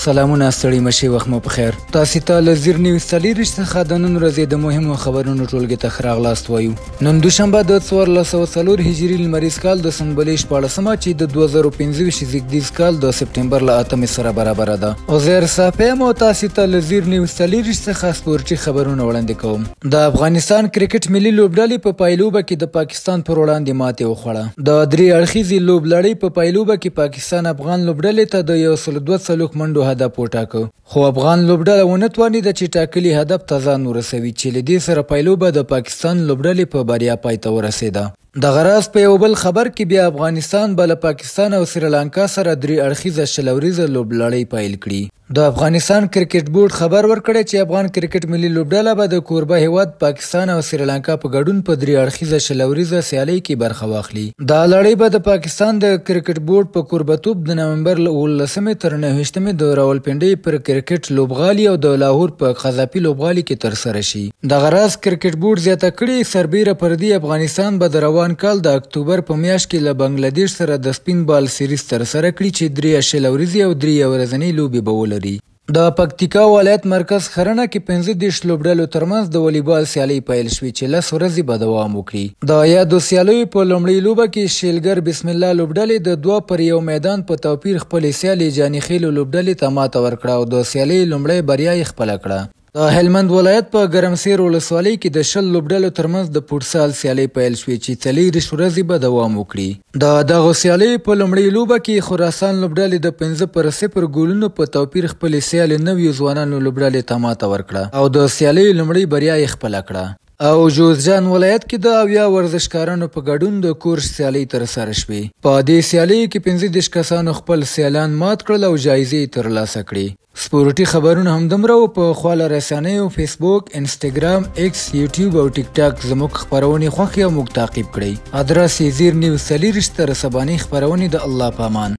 سلامونه ستړي مشي وخت مو په خیر. تاسو ته له زیر نیوز څلېرویشت څخه د نن ورځې د مهمو خبرونو ټولګې ته ښه راغلاست وایو. نن دوشنبه د 1404 هجري لمریز کال د سنبلې 14مه چې د 2025 زیږدیز کال د سپټمبر له 8 سره برابره ده. عزیر صافیم او تاسو ته له زیر نیوز څلېرویشت څخه سپورټي خبرونه وړاندې کوم. د افغانستان کرکټ ملي لوبډلې په پایلوبه کې د پاکستان پر وړاندې ماتې وخوړه. د درې اړخیزې لوبلړۍ په پایلوبه کې پاکستان افغان لوبډلې ته د 102 منډو هدف وټاکه، خو افغان لوبډله ونه توانېده چې ټاکلي هدف ته ځان ورسوي چې له دې سره پایلوبه د پاکستان لوبډلې په بریا پای ته ورسېده. دغه راز په یو بل خبر کې بیا افغانستان به له پاکستان او سریلانکا سره درې اړخیزه شلوریزه لوبلړۍ پیل کړي. د افغانستان کرکټ بورډ خبر ورکړی چې افغان کرکټ ملي لوبډله به د کوربه هیواد پاکستان او سریلانکا په ګډون په درې اړخیزه شلوریزه سیالۍ کې برخه واخلي. دا لړۍ به د پاکستان د کرکټ بورډ په کوربتوب د نومبر له 19 تر 29 د راولپنډۍ پر کرکټ لوبغالي او د لاهور په قذافي لوبغالي کې ترسره شي. دغه راز کرکټ بورډ زیاته کړې سربیره پردي افغانستان به د روان کال د اکتوبر په میاشت کې له بنگلادیش سره د سپین بال سیریز ترسره کړي چې درې شلوریزې او درې ورځنۍ لوبې به ولري. د پکتیکا ولایت مرکز خرنه کې 15 لوبډلو ترمنځ د والیبال سیالۍ پیل شوې چې 10 ورځې به دوام وکړي. د یادو سیالیو په لومړۍ لوبه کې شیلګر بسم الله لوبډلې د 2 پر 1 میدان په توپیر خپلې سیالۍ جاني خیلو لوبډلې ته ماته ورکړه او د سیالۍ لومړۍ بریا یې خپله کړه. د هلمند ولایت په ګرمسیر ولسوالۍ کې د 10 لوبډلو ترمنځ د فوټسال سیالۍ پیل شوې چې 40 ورځې به دوام وکړي. د دغو سیالیو په لومړۍ لوبه کې خراسان لوبډلې د 5 پر 0 ګولونو په توپیر خپلې سیالۍ نویو ځوانانو لوبډلې ته ماته ورکړه او د سیالۍ لومړۍ بریا یې خپله کړه. او جوزجان ولایت کې د 80 ورزشکارانو په ګډون د کورس سیالۍ ترسره شوې. په دې سیالیو کې 15 کسانو خپل سیالان مات کړل او جایزې ترلاسه کړې. سپورټي خبرونه همدومره وو. په خواله رسنیو فیسبوک، انسټاګرام، ایکس، یوټیوب او ټیک ټاک زموږ خپرونې خوښې او موږ تعقیب کړئ. ادرس یې زیر نیوز 24 تر سبانۍ خپرونې. د الله په امان.